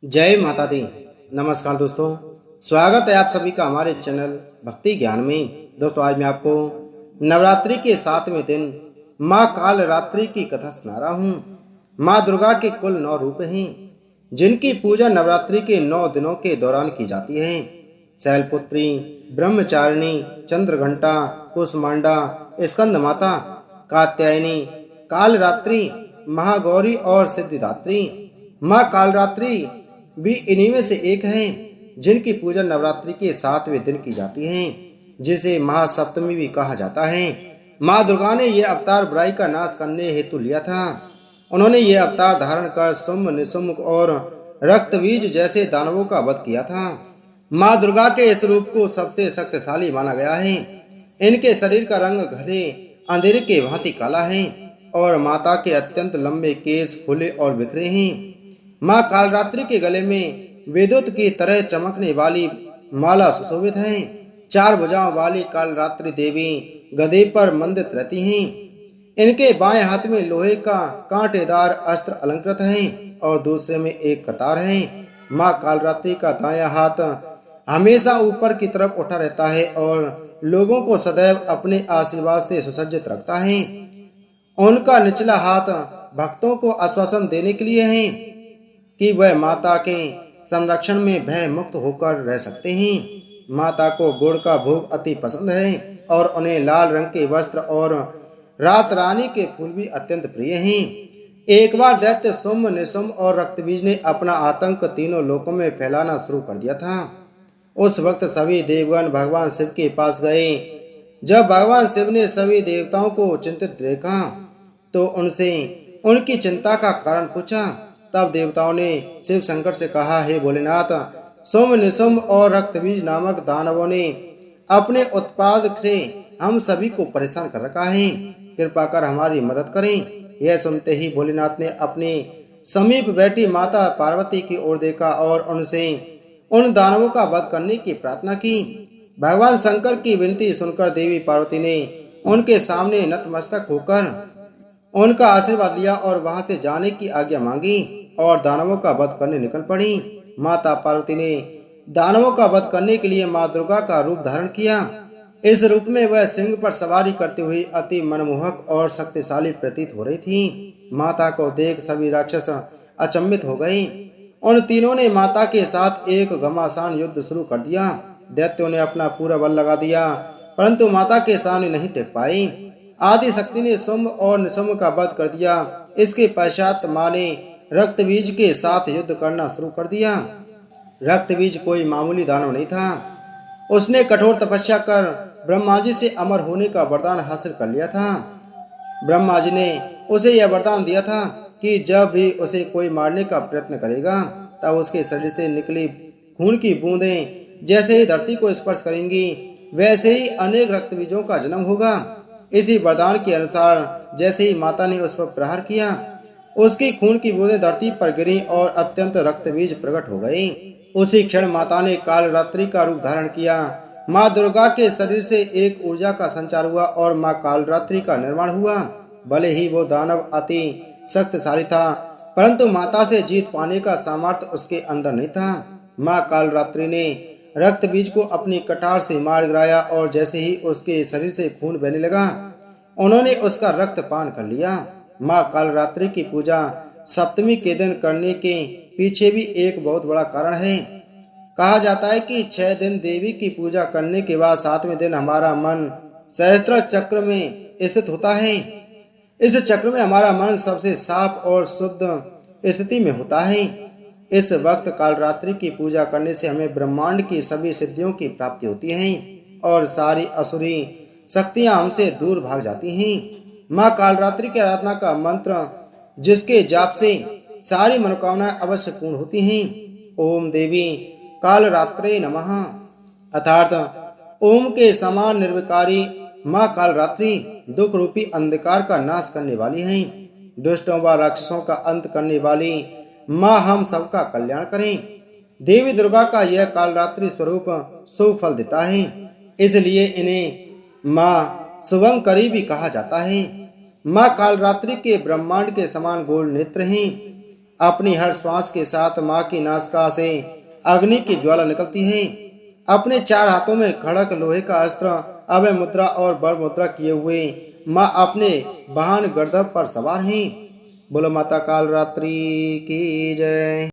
जय माता दी। नमस्कार दोस्तों, स्वागत है आप सभी का हमारे चैनल भक्ति ज्ञान में। दोस्तों, आज मैं आपको नवरात्रि के 7वें दिन माँ काल रात्रि की कथा सुना रहा हूँ। माँ दुर्गा के कुल 9 रूप हैं, जिनकी पूजा नवरात्रि के 9 दिनों के दौरान की जाती है। शैलपुत्री, ब्रह्मचारिणी, चंद्रघंटा, कुसमांडा, स्कंद माता, कात्यायनी, कालरात्रि, महागौरी और सिद्धिदात्री। माँ कालरात्रि भी इन्हीं में से एक है, जिनकी पूजा नवरात्रि के 7वें दिन की जाती है, जिसे महासप्तमी भी कहा जाता है। माँ दुर्गा ने यह अवतार बुराई का नाश करने हेतु लिया था। उन्होंने यह अवतार धारण कर शुंभ, निशुंभ और रक्तबीज जैसे दानवों का वध किया था। माँ दुर्गा के इस रूप को सबसे शक्तिशाली माना गया है। इनके शरीर का रंग घने अंधेरे के भांति काला है और माता के अत्यंत लंबे केस खुले और बिखरे हैं। माँ कालरात्रि के गले में विद्युत की तरह चमकने वाली माला सुशोभित है। 4 भुजाओं वाली कालरात्रि देवी गदे पर मंडित रहती हैं। इनके बाएं हाथ में लोहे का कांटेदार अस्त्र अलंकृत है और दूसरे में एक कतार है। माँ कालरात्रि का दायां हाथ हमेशा ऊपर की तरफ उठा रहता है और लोगों को सदैव अपने आशीर्वाद से सुसज्जित रखता है। उनका निचला हाथ भक्तों को आश्वासन देने के लिए है कि वह माता के संरक्षण में भय मुक्त होकर रह सकते हैं। माता को गुड़ का भोग अति पसंद है और उन्हें लाल रंग के वस्त्र और रात रानी के फूल भी अत्यंत प्रिय हैं। एक बार दैत्य शुंभ, निशुंभ और रक्तबीज ने अपना आतंक तीनों लोकों में फैलाना शुरू कर दिया था। उस वक्त सभी देवगण भगवान शिव के पास गए। जब भगवान शिव ने सभी देवताओं को चिंतित देखा तो उनसे उनकी चिंता का कारण पूछा। तब देवताओं ने शिव शंकर से कहा, हे भोलेनाथ, शुंभ, निशुंभ और रक्तबीज नामक दानवों ने अपने उत्पाद से हम सभी को परेशान कर रखा है। कृपा कर हमारी मदद करें। यह सुनते ही भोलेनाथ ने अपने समीप बैठी माता पार्वती की ओर देखा और उनसे उन दानवों का वध करने की प्रार्थना की। भगवान शंकर की विनती सुनकर देवी पार्वती ने उनके सामने नतमस्तक होकर उनका आशीर्वाद लिया और वहां से जाने की आज्ञा मांगी और दानवों का वध करने निकल पड़ी। माता पार्वती ने दानवों का वध करने के लिए माँ दुर्गा का रूप धारण किया। इस रूप में वह सिंह पर सवारी करते हुए अति मनमोहक और शक्तिशाली प्रतीत हो रही थी। माता को देख सभी राक्षस अचंभित हो गए। उन तीनों ने माता के साथ एक घमासान युद्ध शुरू कर दिया। दैत्यों ने अपना पूरा बल लगा दिया, परंतु माता के सामने नहीं टिक पाई। आदि शक्ति ने शुंभ और निशुंभ का वध कर दिया। इसके पश्चात माँ ने रक्तबीज के साथ युद्ध करना शुरू कर दिया। रक्तबीज कोई मामूली दानव नहीं था। उसने कठोर तपस्या कर ब्रह्मा जी से अमर होने का वरदान हासिल कर लिया था। ब्रह्मा जी ने उसे यह वरदान दिया था कि जब भी उसे कोई मारने का प्रयत्न करेगा तब उसके शरीर से निकली खून की बूंदें जैसे ही धरती को स्पर्श करेंगी, वैसे ही अनेक रक्तबीजों का जन्म होगा। इसी वरदान के अनुसार जैसे ही माता ने उस पर प्रहार किया, उसकी खून की बूंदें धरती पर गिरी और अत्यंत रक्तबीज प्रकट हो गए। उसी क्षण माता ने कालरात्रि का रूप धारण किया। माँ दुर्गा के शरीर से एक ऊर्जा का संचार हुआ और माँ कालरात्रि का निर्माण हुआ। भले ही वो दानव अति शक्तिशाली था, परंतु माता से जीत पाने का सामर्थ्य उसके अंदर नहीं था। माँ कालरात्रि ने रक्तबीज को अपनी कटार से मार गिराया और जैसे ही उसके शरीर से खून बहने लगा, उन्होंने उसका रक्त पान कर लिया। माँ कालरात्रि की पूजा सप्तमी के दिन करने के पीछे भी एक बहुत बड़ा कारण है। कहा जाता है कि 6 दिन देवी की पूजा करने के बाद 7वें दिन हमारा मन सहस्त्र चक्र में स्थित होता है। इस चक्र में हमारा मन सबसे साफ और शुद्ध स्थिति में होता है। इस वक्त कालरात्रि की पूजा करने से हमें ब्रह्मांड की सभी सिद्धियों की प्राप्ति होती है और सारी असुरी शक्तियां हमसे दूर भाग जाती हैं। माँ कालरात्रि की आराधना का मंत्र, जिसके जाप से सारी मनोकामनाएं अवश्य पूर्ण होती हैं। ओम देवी कालरात्रे नमः, अर्थात ओम के समान निर्विकारी माँ कालरात्रि दुख रूपी अंधकार का नाश करने वाली है। दुष्टों व राक्षसों का अंत करने वाली माँ हम सबका कल्याण करें। देवी दुर्गा का यह कालरात्रि स्वरूप शुभ फल देता है, इसलिए इन्हें माँ शुभंकरी भी कहा जाता है। माँ कालरात्रि के ब्रह्मांड के समान गोल नेत्र हैं। अपनी हर श्वास के साथ माँ की नासिका से अग्नि की ज्वाला निकलती है। अपने 4 हाथों में खड़क लोहे का अस्त्र, अभय मुद्रा और बर मुद्रा किए हुए माँ अपने वाहन गर्दभ पर सवार हैं। बोलो माता काल रात्रि की जय।